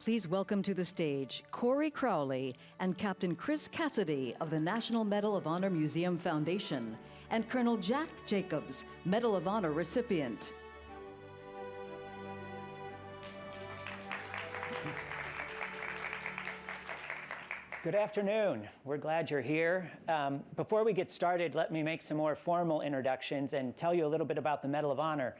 Please welcome to the stage Cory Crowley and Captain Chris Cassidy of the National Medal of Honor Museum Foundation and Colonel Jack Jacobs, Medal of Honor recipient. Good afternoon. We're glad you're here. Before we get started, let me make some more formal introductions and tell you a little bit about the Medal of Honor.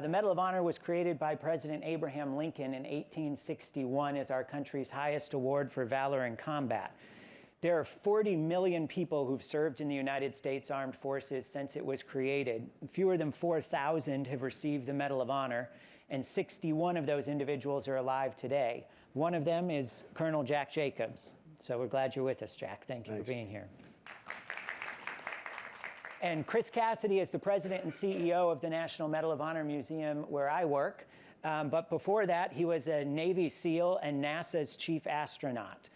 The Medal of Honor was created by President Abraham Lincoln in 1861 as our country's highest award for valor in combat. There are 40 million people who've served in the United States Armed Forces since it was created. Fewer than 4,000 have received the Medal of Honor, and 61 of those individuals are alive today. One of them is Colonel Jack Jacobs. So we're glad you're with us, Jack. Thank you for being here. And Chris Cassidy is the president and CEO of the National Medal of Honor Museum where I work. But before that, he was a Navy SEAL and NASA's chief astronaut.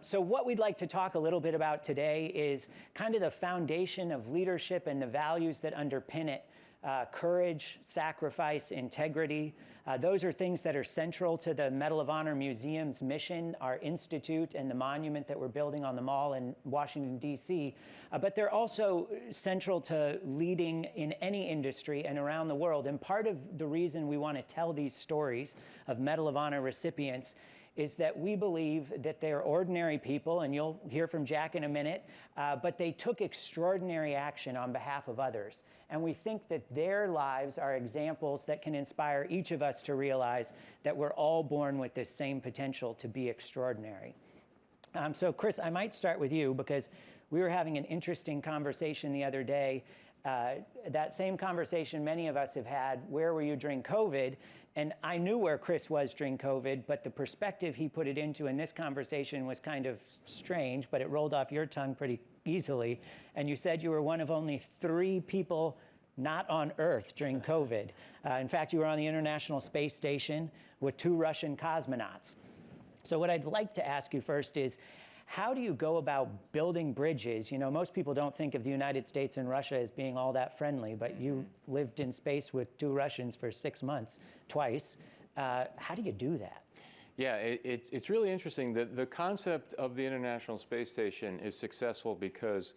So what we'd like to talk a little bit about today is kind of the foundation of leadership and the values that underpin it. Courage, sacrifice, integrity. Those are things that are central to the Medal of Honor Museum's mission, our institute, and the monument that we're building on the Mall in Washington, D.C. But they're also central to leading in any industry and around the world. And part of the reason we want to tell these stories of Medal of Honor recipients is that we believe that they're ordinary people, and you'll hear from Jack in a minute, but they took extraordinary action on behalf of others. And we think that their lives are examples that can inspire each of us to realize that we're all born with this same potential to be extraordinary. So Chris, I might start with you because we were having an interesting conversation the other day. That same conversation many of us have had, where were you during COVID? And I knew where Chris was during COVID, but the perspective he put it into in this conversation was kind of strange, but it rolled off your tongue pretty easily. And you said you were one of only 3 people not on Earth during COVID. In fact, you were on the International Space Station with 2 Russian cosmonauts. So what I'd like to ask you first is, how do you go about building bridges? You know, most people don't think of the United States and Russia as being all that friendly, but you lived in space with 2 Russians for 6 months, twice. How do you do that? Yeah, it's really interesting. The concept of the International Space Station is successful because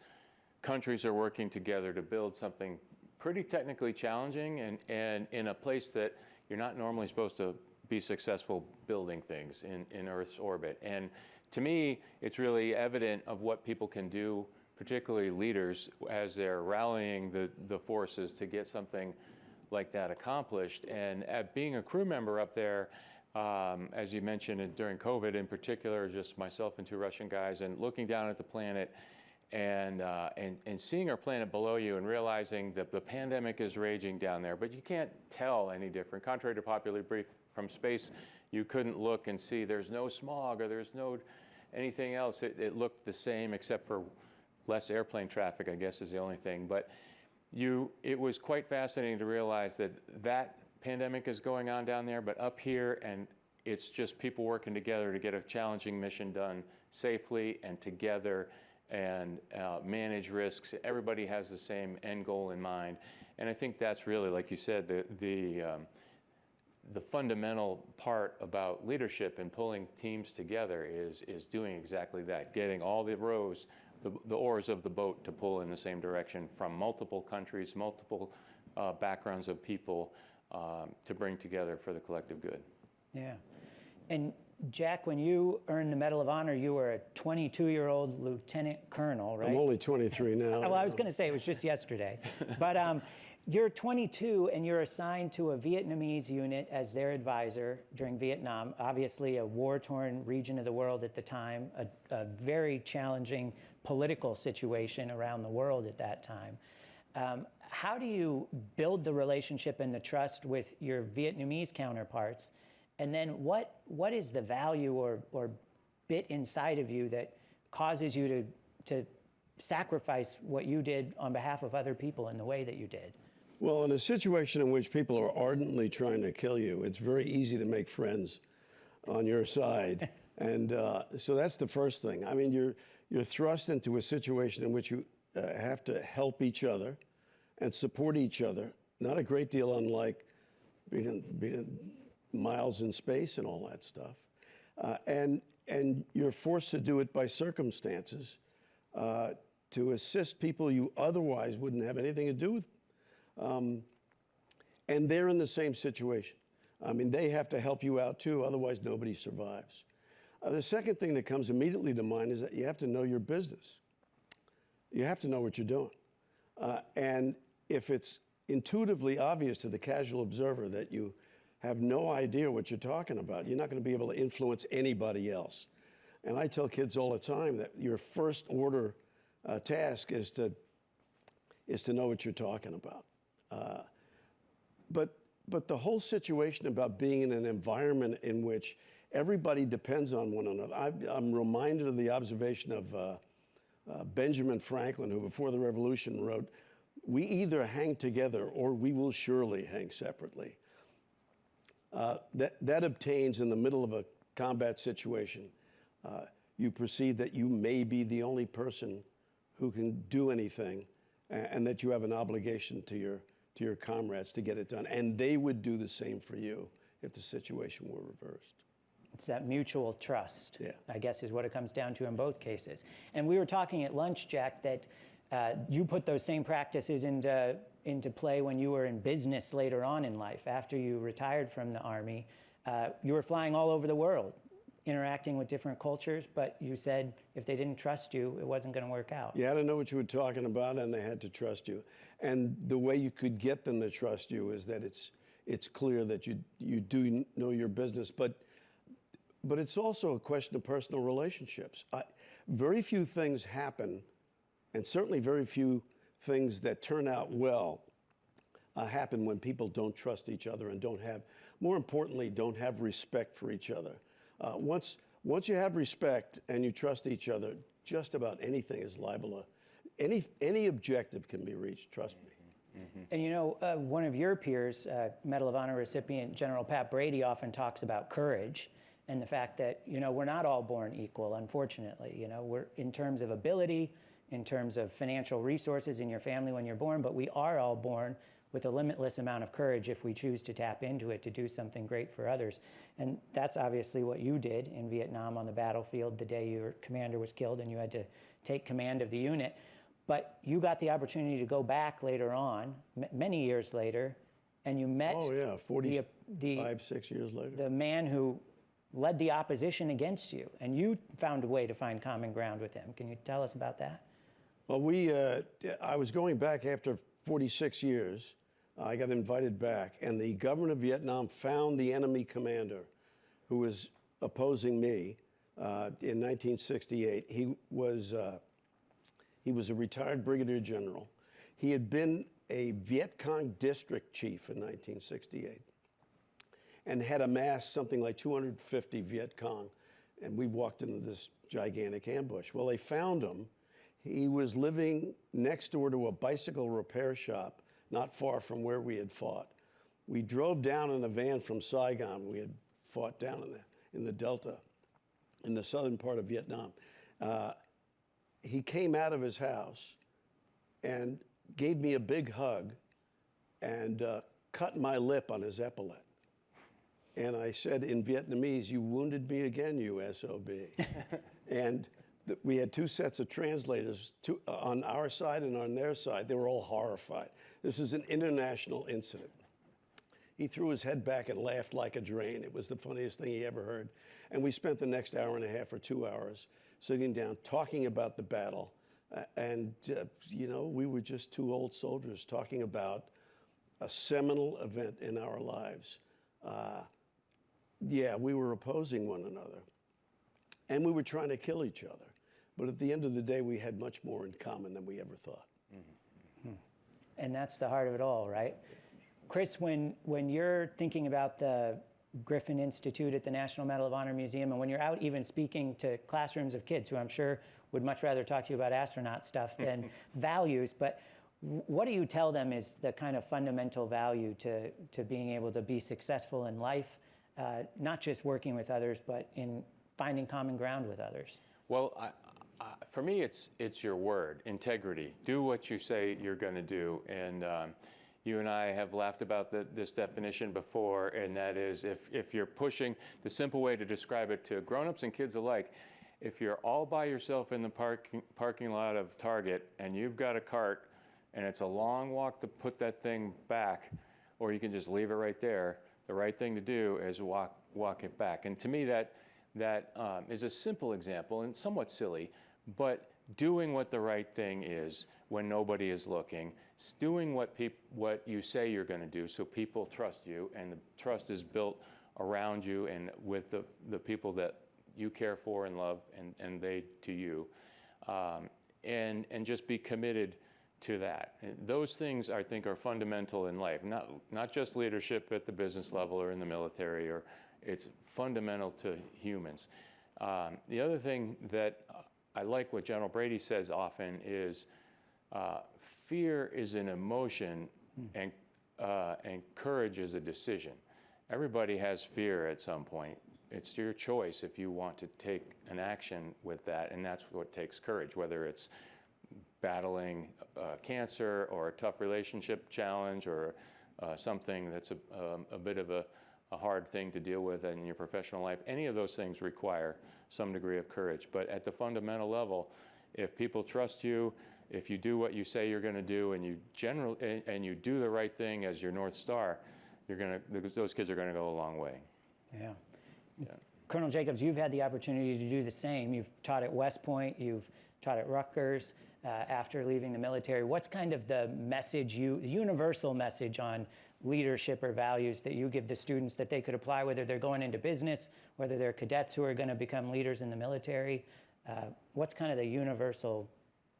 countries are working together to build something pretty technically challenging and in a place that you're not normally supposed to be successful building things in Earth's orbit. And to me, it's really evident of what people can do, particularly leaders, as they're rallying the forces to get something like that accomplished. And being a crew member up there, as you mentioned, during COVID in particular, just myself and 2 Russian guys, and looking down at the planet and seeing our planet below you and realizing that the pandemic is raging down there, but you can't tell any different. Contrary to popular belief, from space, you couldn't look and see there's no smog or there's no anything else. It looked the same except for less airplane traffic, I guess, is the only thing. But it was quite fascinating to realize that pandemic is going on down there, but up here, and it's just people working together to get a challenging mission done safely and together and manage risks. Everybody has the same end goal in mind. And I think that's really, like you said, the fundamental part about leadership and pulling teams together is doing exactly that, getting all the rows, the oars of the boat to pull in the same direction from multiple countries, multiple backgrounds of people to bring together for the collective good. Yeah. And Jack, when you earned the Medal of Honor, you were a 22-year-old lieutenant colonel, right? I'm only 23 now. Well, I was going to say it was just yesterday. But you're 22 and you're assigned to a Vietnamese unit as their advisor during Vietnam, obviously a war-torn region of the world at the time, a very challenging political situation around the world at that time. How do you build the relationship and the trust with your Vietnamese counterparts? And then what is the value or bit inside of you that causes you to sacrifice what you did on behalf of other people in the way that you did? Well, in a situation in which people are ardently trying to kill you, it's very easy to make friends on your side. And so that's the first thing. I mean, you're thrust into a situation in which you have to help each other and support each other. Not a great deal unlike being miles in space and all that stuff. And you're forced to do it by circumstances to assist people you otherwise wouldn't have anything to do with. And they're in the same situation. I mean, they have to help you out too, otherwise nobody survives. The second thing that comes immediately to mind is that you have to know your business. You have to know what you're doing. And if it's intuitively obvious to the casual observer that you have no idea what you're talking about, you're not going to be able to influence anybody else. And I tell kids all the time that your first order task is to know what you're talking about. But the whole situation about being in an environment in which everybody depends on one another. I'm reminded of the observation of Benjamin Franklin, who before the Revolution wrote, "We either hang together or we will surely hang separately." That obtains in the middle of a combat situation. You perceive that you may be the only person who can do anything, and that you have an obligation to your comrades to get it done. And they would do the same for you if the situation were reversed. It's that mutual trust, Yeah. I guess, is what it comes down to in both cases. And we were talking at lunch, Jack, that you put those same practices into play when you were in business later on in life. After you retired from the Army, you were flying all over the world, interacting with different cultures, but you said if they didn't trust you, it wasn't going to work out. You had to know what you were talking about, and they had to trust you. And the way you could get them to trust you is that it's clear that you do know your business, but it's also a question of personal relationships. Very few things happen, and certainly very few things that turn out well happen when people don't trust each other and more importantly, don't have respect for each other. Once you have respect and you trust each other, just about anything is liable to, any objective can be reached, trust me. Mm-hmm. And you know, one of your peers, Medal of Honor recipient General Pat Brady, often talks about courage and the fact that, you know, we're not all born equal, unfortunately. You know, we're in terms of ability, in terms of financial resources in your family when you're born, but we are all born with a limitless amount of courage if we choose to tap into it to do something great for others. And that's obviously what you did in Vietnam on the battlefield the day your commander was killed and you had to take command of the unit. But you got the opportunity to go back later on, many years later, and you met 6 years later. The man who led the opposition against you, and you found a way to find common ground with him. Can you tell us about that? Well, I was going back after 46 years. I got invited back, and the government of Vietnam found the enemy commander who was opposing me in 1968. He was a retired brigadier general. He had been a Viet Cong district chief in 1968 and had amassed something like 250 Viet Cong, and we walked into this gigantic ambush. Well, they found him. He was living next door to a bicycle repair shop not far from where we had fought. We drove down in a van from Saigon. We had fought down in the Delta, in the southern part of Vietnam. He came out of his house and gave me a big hug and cut my lip on his epaulette. And I said in Vietnamese, "You wounded me again, you SOB." And we had two sets of translators on our side and on their side. They were all horrified. This was an international incident. He threw his head back and laughed like a drain. It was the funniest thing he ever heard. And we spent the next hour and a half or 2 hours sitting down, talking about the battle. You know, we were just two old soldiers talking about a seminal event in our lives. We were opposing one another. And we were trying to kill each other. But at the end of the day, we had much more in common than we ever thought. Mm-hmm. And that's the heart of it all, right? Chris, when you're thinking about the Griffin Institute at the National Medal of Honor Museum, and when you're out even speaking to classrooms of kids who I'm sure would much rather talk to you about astronaut stuff than values, but what do you tell them is the kind of fundamental value to being able to be successful in life, not just working with others, but in finding common ground with others? Well, for me, it's your word, integrity. Do what you say you're going to do. And, you and I have laughed about this definition before, and that is if you're pushing, the simple way to describe it to grown-ups and kids alike, if you're all by yourself in the parking lot of Target and you've got a cart and it's a long walk to put that thing back, or you can just leave it right there, the right thing to do is walk it back. And to me, that is a simple example and somewhat silly, but doing what the right thing is when nobody is looking, doing what you say you're going to do so people trust you, and the trust is built around you and with the people that you care for and love, and they to you, and just be committed to that. And those things, I think, are fundamental in life, not just leadership at the business level or in the military, or it's fundamental to humans. The other thing that I like what General Brady says often is fear is an emotion and courage is a decision. Everybody has fear at some point. It's your choice if you want to take an action with that, and that's what takes courage, whether it's battling cancer or a tough relationship challenge or something that's a bit of a hard thing to deal with in your professional life. Any of those things require some degree of courage. But at the fundamental level, if people trust you, if you do what you say you're going to do, and you do the right thing as your North Star, those kids are going to go a long way. Yeah. Colonel Jacobs, you've had the opportunity to do the same. You've taught at West Point, you've taught at Rutgers after leaving the military. What's kind of the message, the universal message on leadership or values that you give the students that they could apply, whether they're going into business, whether they're cadets who are going to become leaders in the military? What's kind of the universal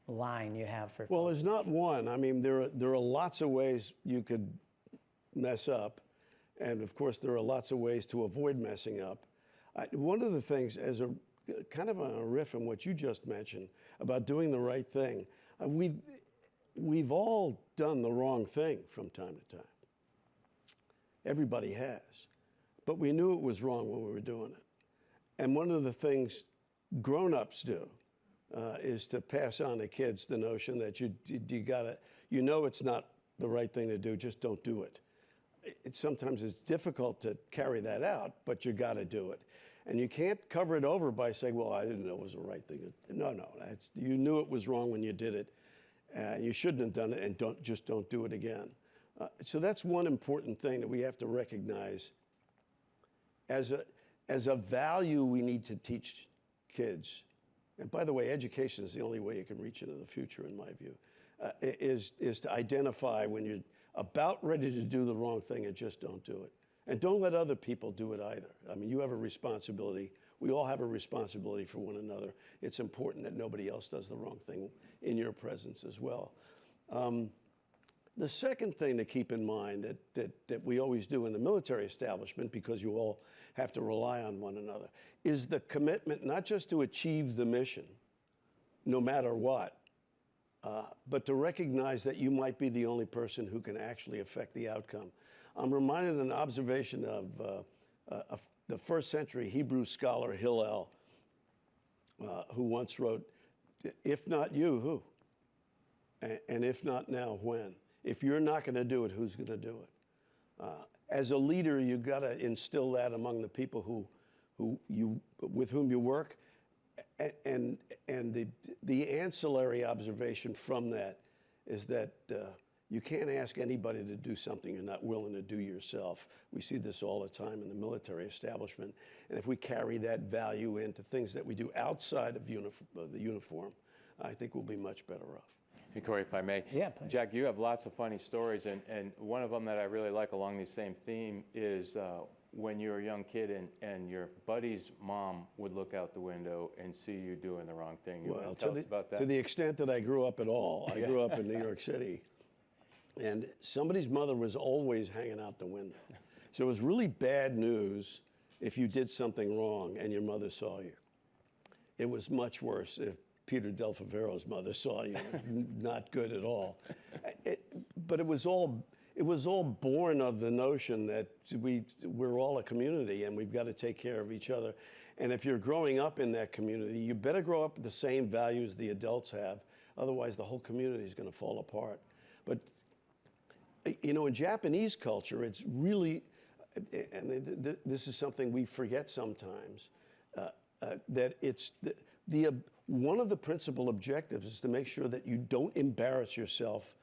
line you have for? Well, there's not one. I mean, there are lots of ways you could mess up. And of course, there are lots of ways to avoid messing up. One of the things, as a kind of on a riff on what you just mentioned about doing the right thing, we've all done the wrong thing from time to time. Everybody has. But we knew it was wrong when we were doing it. And one of the things grown-ups do is to pass on to kids the notion that you know it's not the right thing to do, just don't do it. Sometimes it's difficult to carry that out, but you got to do it. And you can't cover it over by saying, well, I didn't know it was the right thing. No, you knew it was wrong when you did it. You shouldn't have done it, and just don't do it again. So that's one important thing that we have to recognize as a value we need to teach kids. And by the way, education is the only way you can reach into the future, in my view, is to identify when you're about ready to do the wrong thing and just don't do it. And don't let other people do it either. I mean, you have a responsibility. We all have a responsibility for one another. It's important that nobody else does the wrong thing in your presence as well. The second thing to keep in mind that we always do in the military establishment, because you all have to rely on one another, is the commitment not just to achieve the mission, no matter what, but to recognize that you might be the only person who can actually affect the outcome. I'm reminded of an observation of the first century Hebrew scholar Hillel, who once wrote, "If not you, who? And if not now, when? If you're not going to do it, who's going to do it?" As a leader, you've got to instill that among the people with whom you work. And the ancillary observation from that is that you can't ask anybody to do something you're not willing to do yourself. We see this all the time in the military establishment. And if we carry that value into things that we do outside of the uniform, I think we'll be much better off. Hey, Cory, if I may. Yeah, please. Jack, you have lots of funny stories, and one of them that I really like along the same theme is when you were a young kid and your buddy's mom would look out the window and see you doing the wrong thing. You want to tell us about that? To the extent that I grew up at all, I grew up in New York City, and somebody's mother was always hanging out the window. So it was really bad news if you did something wrong and your mother saw you. It was much worse if Peter Del Favero's mother saw you. Not good at all. But it was all born of the notion that we're all a community and we've got to take care of each other. And if you're growing up in that community, you better grow up with the same values the adults have. Otherwise, the whole community is going to fall apart. But you know, in Japanese culture, it's really, and this is something we forget sometimes, that it's one of the principal objectives is to make sure that you don't embarrass yourself,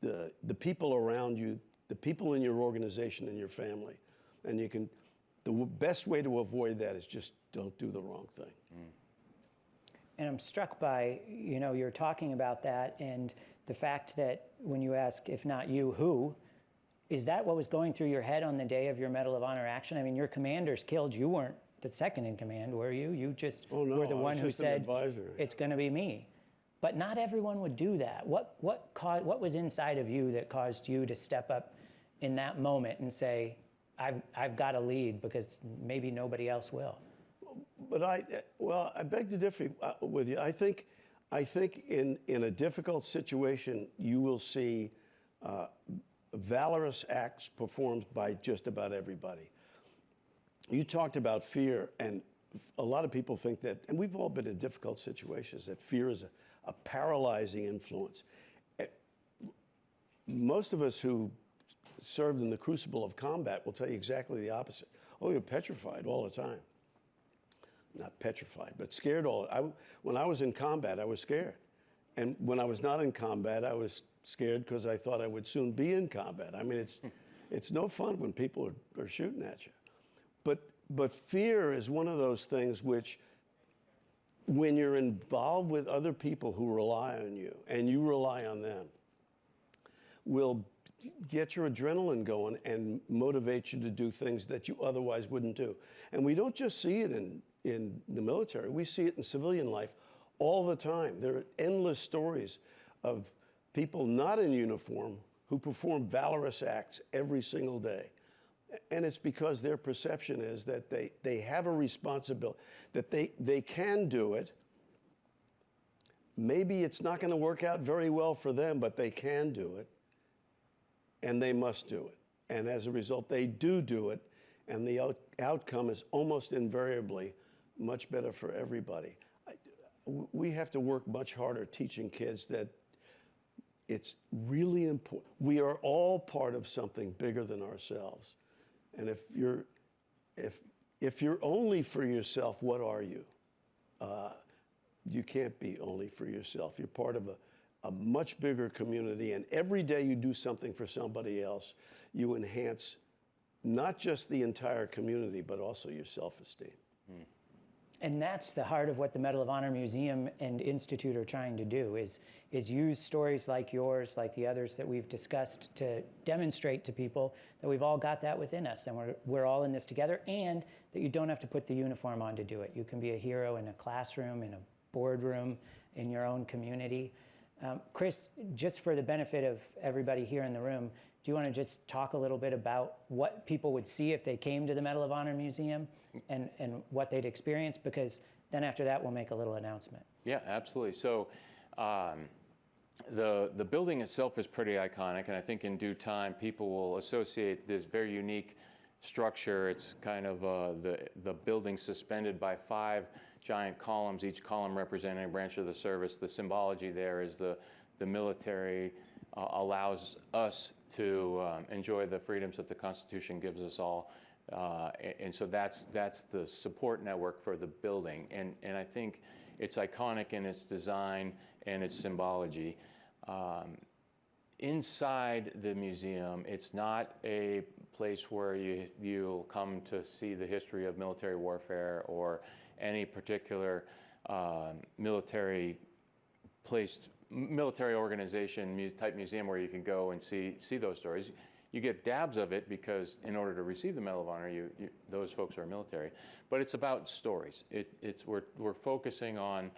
the people around you, the people in your organization and your family. And the best way to avoid that is just don't do the wrong thing. And I'm struck by, you know, you're talking about that and the fact that when you ask, if not you, who, is that what was going through your head on the day of your Medal of Honor action? I mean, your commanders killed. You weren't the second in command, were you? You just were the one who said, it's going to be me. But not everyone would do that. What was inside of you that caused you to step up in that moment and say, I've got to lead because maybe nobody else will? But I beg to differ with you. I think in a difficult situation, you will see valorous acts performed by just about everybody. You talked about fear, and a lot of people think that, and we've all been in difficult situations, that fear is a paralyzing influence. Most of us who served in the crucible of combat will tell you exactly the opposite. Oh, you're petrified all the time. Not petrified, but scared when I was in combat, I was scared. And when I was not in combat, I was scared because I thought I would soon be in combat. I mean, it's no fun when people are shooting at you. But fear is one of those things which, when you're involved with other people who rely on you and you rely on them, will get your adrenaline going and motivate you to do things that you otherwise wouldn't do. And we don't just see it in the military, we see it in civilian life all the time. There are endless stories of people not in uniform who perform valorous acts every single day. And it's because their perception is that they have a responsibility, that they can do it. Maybe it's not going to work out very well for them, but they can do it, and they must do it. And as a result, they do it, and the outcome is almost invariably much better for everybody. We have to work much harder teaching kids that it's really important. We are all part of something bigger than ourselves. And if you're only for yourself, what are you? You can't be only for yourself. You're part of a much bigger community, and every day you do something for somebody else, you enhance not just the entire community, but also your self-esteem. And that's the heart of what the Medal of Honor Museum and Institute are trying to do, is use stories like yours, like the others that we've discussed, to demonstrate to people that we've all got that within us, and we're all in this together, and that you don't have to put the uniform on to do it. You can be a hero in a classroom, in a boardroom, in your own community. Chris, just for the benefit of everybody here in the room, do you want to just talk a little bit about what people would see if they came to the Medal of Honor Museum and what they'd experience? Because then after that, we'll make a little announcement. Yeah, absolutely. So the building itself is pretty iconic, and I think in due time, people will associate this very unique structure. It's kind of the building suspended by 5 giant columns, each column representing a branch of the service. The symbology there is the military allows us to enjoy the freedoms that the Constitution gives us all. And so that's the support network for the building. And I think it's iconic in its design and its symbology. Inside the museum, it's not a place where you'll come to see the history of military warfare or any particular military organization type museum where you can go and see those stories. You get dabs of it because in order to receive the Medal of Honor, those folks are military. But it's about stories. We're focusing on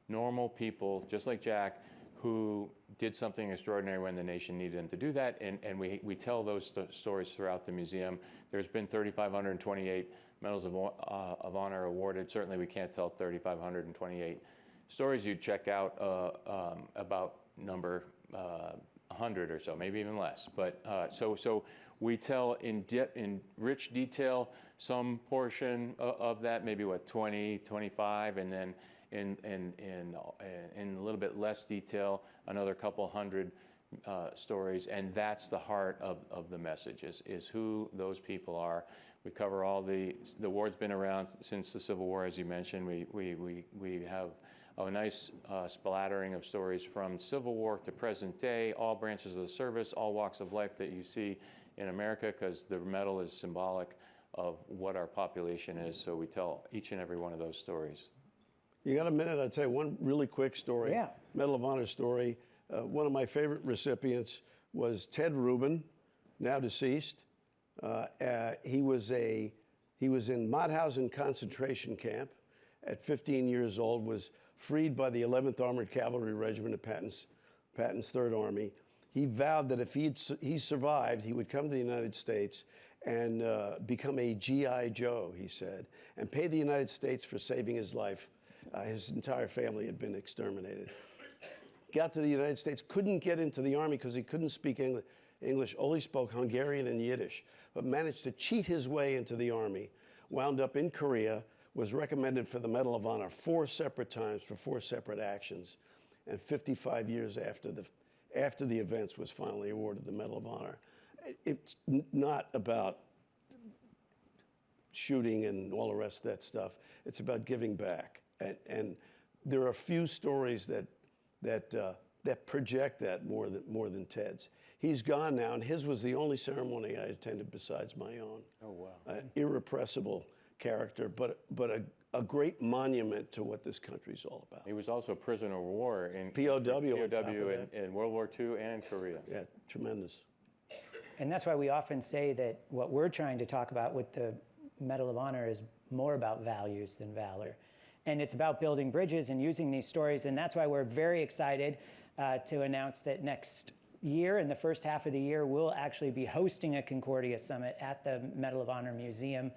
normal people, just like Jack, who did something extraordinary when the nation needed them to do that, and we tell those stories throughout the museum. There's been 3,528 Medals of Honor awarded. Certainly we can't tell 3,528 stories. You'd check out about number 100 or so, maybe even less. But so we tell in rich detail some portion of that, maybe 20, 25, and then in a little bit less detail, another couple hundred stories, and that's the heart of the message, is who those people are. We cover all the ward's been around since the Civil War, as you mentioned. We have a nice splattering of stories from Civil War to present day, all branches of the service, all walks of life that you see in America, because the medal is symbolic of what our population is. So we tell each and every one of those stories. You got a minute? I'll tell you one really quick story. Yeah. Medal of Honor story. One of my favorite recipients was Ted Rubin, now deceased. He was in Mauthausen concentration camp at 15 years old, was freed by the 11th Armored Cavalry Regiment of Patton's 3rd Army. He vowed that if he survived, he would come to the United States and become a G.I. Joe, he said, and pay the United States for saving his life. His entire family had been exterminated. Got to the United States, couldn't get into the Army because he couldn't speak English, only spoke Hungarian and Yiddish, but managed to cheat his way into the Army, wound up in Korea, was recommended for the Medal of Honor 4 separate times for 4 separate actions, and 55 years after the events was finally awarded the Medal of Honor. It's not about shooting and all the rest of that stuff. It's about giving back. And there are a few stories that project that more than Ted's. He's gone now, and his was the only ceremony I attended besides my own. Oh, wow. Irrepressible character, but a great monument to what this country's all about. He was also a prisoner of war in POW in World War II and Korea. Yeah, tremendous. And that's why we often say that what we're trying to talk about with the Medal of Honor is more about values than valor. And it's about building bridges and using these stories. And that's why we're very excited to announce that next year, in the first half of the year, we'll actually be hosting a Concordia Summit at the Medal of Honor Museum,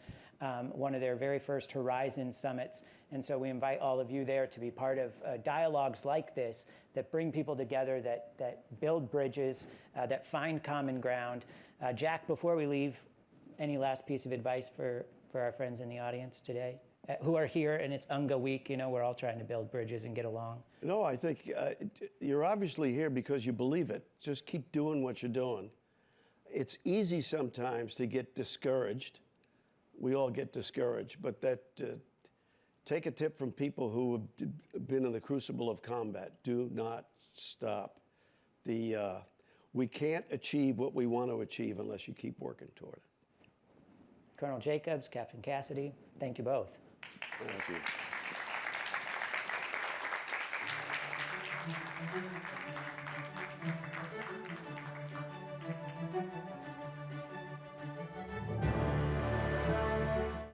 one of their very first Horizon Summits. And so we invite all of you there to be part of dialogues like this that bring people together, that build bridges, that find common ground. Jack, before we leave, any last piece of advice for our friends in the audience today who are here, and it's UNGA week, we're all trying to build bridges and get along? No, I think you're obviously here because you believe it. Just keep doing what you're doing. It's easy sometimes to get discouraged. We all get discouraged, but take a tip from people who have been in the crucible of combat. Do not stop. We can't achieve what we want to achieve unless you keep working toward it. Colonel Jacobs, Captain Cassidy, thank you both. Thank you.